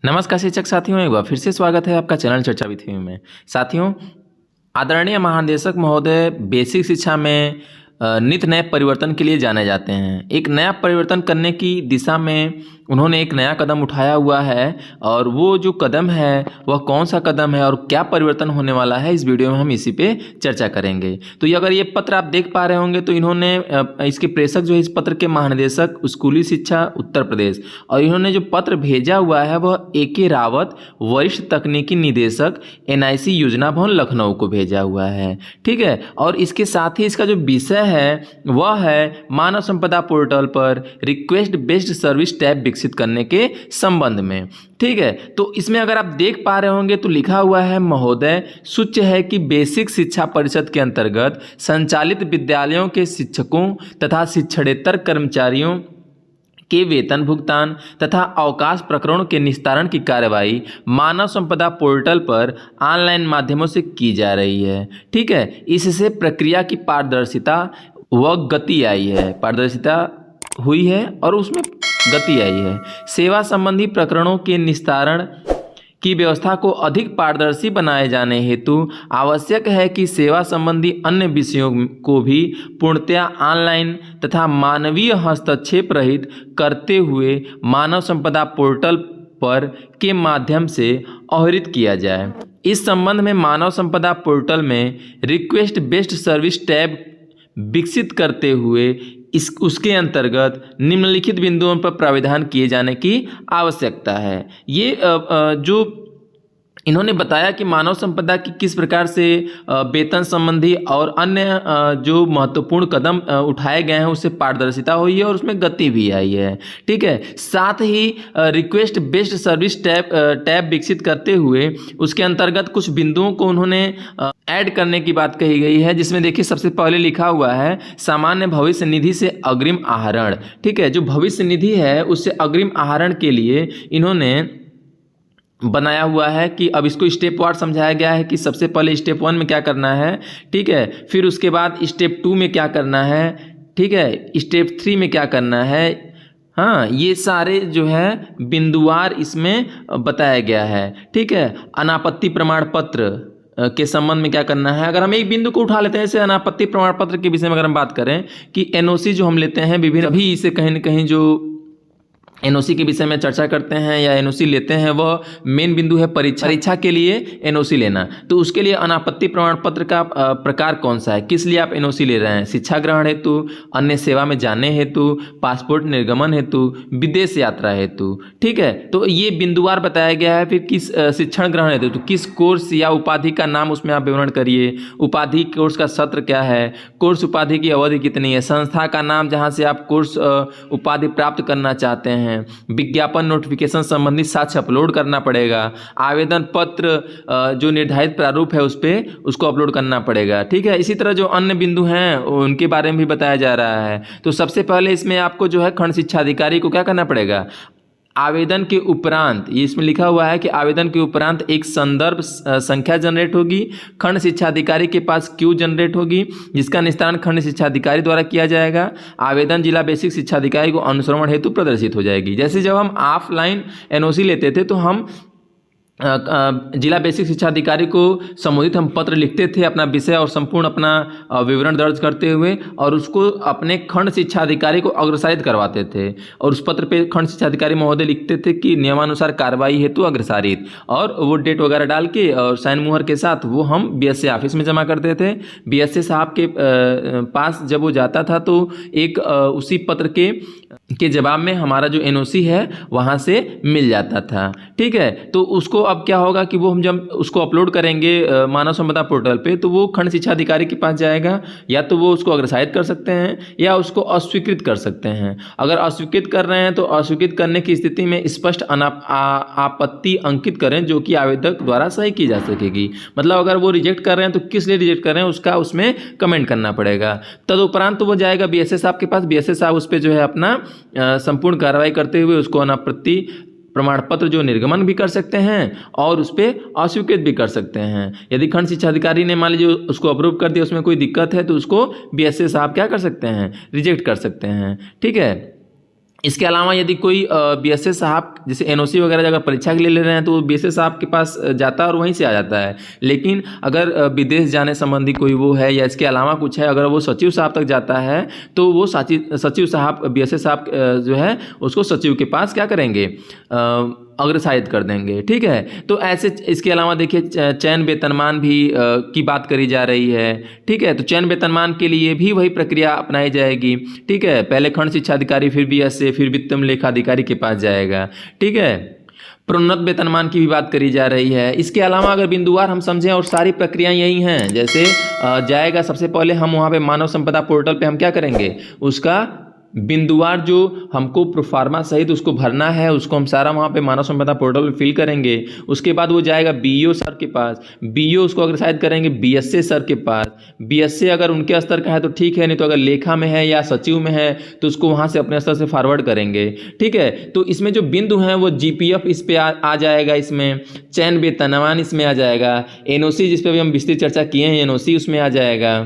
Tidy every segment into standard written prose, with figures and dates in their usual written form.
नमस्कार शिक्षक साथियों, एक बार फिर से स्वागत है आपका चैनल चर्चा विथ यू में। साथियों, आदरणीय महानिदेशक महोदय बेसिक शिक्षा में नित नए परिवर्तन के लिए जाने जाते हैं। एक नया परिवर्तन करने की दिशा में उन्होंने एक नया कदम उठाया हुआ है और वो जो कदम है वह कौन सा कदम है और क्या परिवर्तन होने वाला है, इस वीडियो में हम इसी पे चर्चा करेंगे। तो ये अगर ये पत्र आप देख पा रहे होंगे तो इन्होंने इसके प्रेषक जो है इस पत्र के महानिदेशक स्कूली शिक्षा उत्तर प्रदेश, और इन्होंने जो पत्र भेजा हुआ है वह AK रावत वरिष्ठ तकनीकी निदेशक NIC योजना भवन लखनऊ को भेजा हुआ है। ठीक है, और इसके साथ ही इसका जो विषय है वह है मानव संपदा पोर्टल पर रिक्वेस्ट बेस्ड सर्विस टैब विकसित करने के संबंध में। ठीक है, तो इसमें अगर आप देख पा रहे होंगे तो लिखा हुआ है, महोदय सूच्य है कि बेसिक शिक्षा परिषद के अंतर्गत संचालित विद्यालयों के शिक्षकों तथा शिक्षणेतर कर्मचारियों के वेतन भुगतान तथा अवकाश प्रकरणों के निस्तारण की कार्यवाही मानव संपदा पोर्टल पर ऑनलाइन माध्यमों से की जा रही है। ठीक है, इससे प्रक्रिया की पारदर्शिता व गति आई है, पारदर्शिता हुई है और उसमें गति आई है। सेवा संबंधी प्रकरणों के निस्तारण की व्यवस्था को अधिक पारदर्शी बनाए जाने हेतु आवश्यक है कि सेवा संबंधी अन्य विषयों को भी पूर्णतया ऑनलाइन तथा मानवीय हस्तक्षेप रहित करते हुए मानव संपदा पोर्टल पर के माध्यम से आहरित किया जाए। इस संबंध में मानव संपदा पोर्टल में रिक्वेस्ट बेस्ड सर्विस टैब विकसित करते हुए उसके अंतर्गत निम्नलिखित बिंदुओं पर प्राविधान किए जाने की आवश्यकता है। ये जो इन्होंने बताया कि मानव संपदा की किस प्रकार से वेतन संबंधी और अन्य जो महत्वपूर्ण कदम उठाए गए हैं उससे पारदर्शिता हुई है और उसमें गति भी आई है। ठीक है, साथ ही रिक्वेस्ट बेस्ड सर्विस टैब विकसित करते हुए उसके अंतर्गत कुछ बिंदुओं को उन्होंने ऐड करने की बात कही गई है, जिसमें देखिए सबसे पहले लिखा हुआ है सामान्य भविष्य निधि से अग्रिम आहरण। ठीक है, जो भविष्य निधि है उससे अग्रिम आहरण के लिए इन्होंने बनाया हुआ है कि अब इसको स्टेप वार समझाया गया है कि सबसे पहले स्टेप 1 में क्या करना है। ठीक है, फिर उसके बाद स्टेप 2 में क्या करना है। ठीक है, स्टेप 3 में क्या करना है। हाँ, ये सारे जो है बिंदुवार इसमें बताया गया है। ठीक है, अनापत्ति प्रमाण पत्र के संबंध में क्या करना है। अगर हम एक बिंदु को उठा लेते हैं, जैसे अनापत्ति प्रमाण पत्र के विषय में अगर हम बात करें कि NOC जो हम लेते हैं विभिन्न, अभी इसे कहीं ना कहीं जो NOC के विषय में चर्चा करते हैं या NOC लेते हैं, वह मेन बिंदु है परीक्षा के लिए NOC लेना। तो उसके लिए अनापत्ति प्रमाण पत्र का प्रकार कौन सा है, किस लिए आप NOC ले रहे हैं, शिक्षा ग्रहण हेतु, अन्य सेवा में जाने हेतु, पासपोर्ट निर्गमन हेतु, विदेश यात्रा हेतु। ठीक है, तो ये बिंदुवार बताया गया है। फिर किस शिक्षण ग्रहण हेतु, तो किस कोर्स या उपाधि का नाम उसमें आप विवरण करिए, उपाधि कोर्स का सत्र क्या है, कोर्स उपाधि की अवधि कितनी है, संस्था का नाम जहाँ से आप कोर्स उपाधि प्राप्त करना चाहते हैं, विज्ञापन नोटिफिकेशन संबंधी साक्ष्य अपलोड करना पड़ेगा, आवेदन पत्र जो निर्धारित प्रारूप है उस पर उसको अपलोड करना पड़ेगा। ठीक है, इसी तरह जो अन्य बिंदु हैं उनके बारे में भी बताया जा रहा है। तो सबसे पहले इसमें आपको जो है खंड शिक्षा अधिकारी को क्या करना पड़ेगा, आवेदन के उपरांत, ये इसमें लिखा हुआ है कि आवेदन के उपरांत एक संदर्भ संख्या जनरेट होगी, खंड शिक्षा अधिकारी के पास क्यू जनरेट होगी जिसका निस्तारण खंड शिक्षा अधिकारी द्वारा किया जाएगा। आवेदन जिला बेसिक शिक्षा अधिकारी को अनुश्रवण हेतु प्रदर्शित हो जाएगी। जैसे जब हम ऑफलाइन NOC लेते थे तो हम जिला बेसिक शिक्षा अधिकारी को संबोधित हम पत्र लिखते थे, अपना विषय और संपूर्ण अपना विवरण दर्ज करते हुए, और उसको अपने खंड शिक्षा अधिकारी को अग्रसारित करवाते थे। और उस पत्र पे खंड शिक्षा अधिकारी महोदय लिखते थे कि नियमानुसार कार्रवाई हेतु अग्रसारित, और वो डेट वगैरह डाल के और साइन मुहर के साथ वो हम BSA ऑफिस में जमा करते थे। BSA साहब के पास जब वो जाता था तो एक उसी पत्र के जवाब में हमारा जो NOC है वहाँ से मिल जाता था। ठीक है, तो उसको अब क्या होगा कि वो हम जब उसको अपलोड करेंगे मानव संपदा पोर्टल पे तो वो खंड शिक्षा अधिकारी के पास जाएगा, या तो वो उसको अग्रसारित कर सकते हैं या उसको अस्वीकृत कर सकते हैं। अगर अस्वीकृत कर रहे हैं तो अस्वीकृत करने की स्थिति में स्पष्ट आपत्ति अंकित करें जो कि आवेदक द्वारा सही की जा सकेगी। मतलब अगर वो रिजेक्ट कर रहे हैं तो किस लिए रिजेक्ट कर रहे हैं उसका उसमें कमेंट करना पड़ेगा। तदुपरांत तो वो जाएगा BSA साहब के पास, BSA साहब उस पर जो है अपना संपूर्ण कार्रवाई करते हुए उसको अनापत्ति प्रमाण पत्र जो निर्गमन भी कर सकते हैं और उस पर अस्वीकृत भी कर सकते हैं। यदि खंड शिक्षा अधिकारी ने मान लीजिए उसको अप्रूव कर दिया, उसमें कोई दिक्कत है तो उसको BSA साहब क्या कर सकते हैं, रिजेक्ट कर सकते हैं। ठीक है, इसके अलावा यदि कोई बीएसएस साहब जैसे एनओसी वगैरह अगर परीक्षा के लिए ले रहे हैं तो वो बीएसएस साहब के पास जाता है और वहीं से आ जाता है। लेकिन अगर विदेश जाने संबंधी कोई वो है या इसके अलावा कुछ है, अगर वो सचिव साहब तक जाता है तो वो सचिव साहब बीएसएस साहब जो है उसको सचिव के पास क्या करेंगे, अग्रसारित कर देंगे। ठीक है, तो ऐसे इसके अलावा देखिए चयन वेतनमान भी की बात करी जा रही है। ठीक है, तो चयन वेतनमान के लिए भी वही प्रक्रिया अपनाई जाएगी। ठीक है, पहले खंड शिक्षा अधिकारी, फिर बीएसए, फिर वित्तम लेखा अधिकारी के पास जाएगा। ठीक है, प्रोन्नत वेतनमान की भी बात करी जा रही है। इसके अलावा अगर बिंदुवार हम समझें और सारी प्रक्रियाएं यही हैं, जैसे जाएगा सबसे पहले हम वहाँ पे मानव संपदा पोर्टल पे हम क्या करेंगे, उसका बिंदुवार जो हमको प्रोफार्मा सहित उसको भरना है उसको हम सारा वहाँ पे मानव संपदा पोर्टल पे फिल करेंगे। उसके बाद वो जाएगा बीईओ सर के पास, बीईओ उसको अग्रसारित करेंगे बीएसए सर के पास। बीएसए अगर उनके स्तर का है तो ठीक है, नहीं तो अगर लेखा में है या सचिव में है तो उसको वहाँ से अपने स्तर से फॉरवर्ड करेंगे। ठीक है, तो इसमें जो बिंदु हैं वो जीपीएफ इस पे आ जाएगा, इसमें चयन वेतनमान इसमें आ जाएगा, एनओसी जिस पे भी हम विस्तृत चर्चा किए हैं एनओसी उसमें आ जाएगा।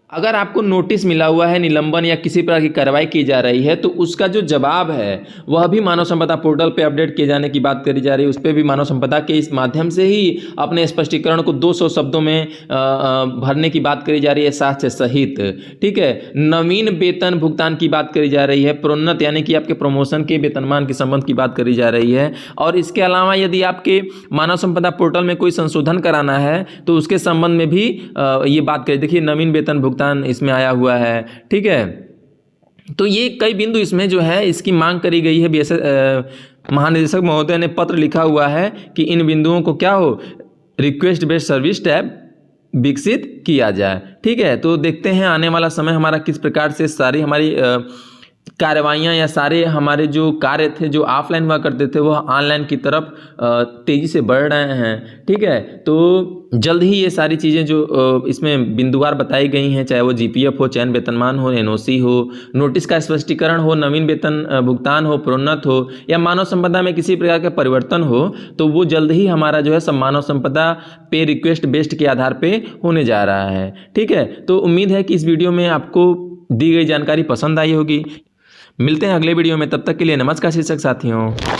अगर आपको नोटिस मिला हुआ है, निलंबन या किसी प्रकार की कार्रवाई की जा रही है तो उसका जो जवाब है वह भी मानव संपदा पोर्टल पे अपडेट किए जाने की बात करी जा रही है। उस पर भी मानव संपदा के इस माध्यम से ही अपने स्पष्टीकरण को 200 शब्दों में भरने की बात करी जा रही है, साक्ष्य सहित। ठीक है, नवीन वेतन भुगतान की बात करी जा रही है, प्रोन्नत यानी कि आपके प्रमोशन के वेतनमान के संबंध की बात करी जा रही है। और इसके अलावा यदि आपके मानव संपदा पोर्टल में कोई संशोधन कराना है तो उसके संबंध में भी ये बात करी। देखिए नवीन वेतन भुगतान इसमें आया हुआ है। ठीक है, तो ये कई बिंदु इसमें जो है इसकी मांग करी गई है। बीएसएस महानिदेशक महोदय ने पत्र लिखा हुआ है कि इन बिंदुओं को क्या हो, रिक्वेस्ट बेस्ड सर्विस टैब विकसित किया जाए। ठीक है, तो देखते हैं आने वाला समय हमारा किस प्रकार से सारी हमारी कार्रवाइयाँ या सारे हमारे जो कार्य थे जो ऑफलाइन हुआ करते थे वो ऑनलाइन की तरफ तेज़ी से बढ़ रहे हैं। ठीक है, तो जल्द ही ये सारी चीज़ें जो इसमें बिंदुवार बताई गई हैं, चाहे वो जीपीएफ हो, चयन वेतनमान हो, एनओसी हो, नोटिस का स्पष्टीकरण हो, नवीन वेतन भुगतान हो, प्रोन्नत हो या मानव संपदा में किसी प्रकार का परिवर्तन हो, तो वो जल्द ही हमारा जो है सब मानव संपदा पे रिक्वेस्ट बेस्ड के आधार पर होने जा रहा है। ठीक है, तो उम्मीद है कि इस वीडियो में आपको दी गई जानकारी पसंद आई होगी। मिलते हैं अगले वीडियो में, तब तक के लिए नमस्कार शीर्षक साथियों।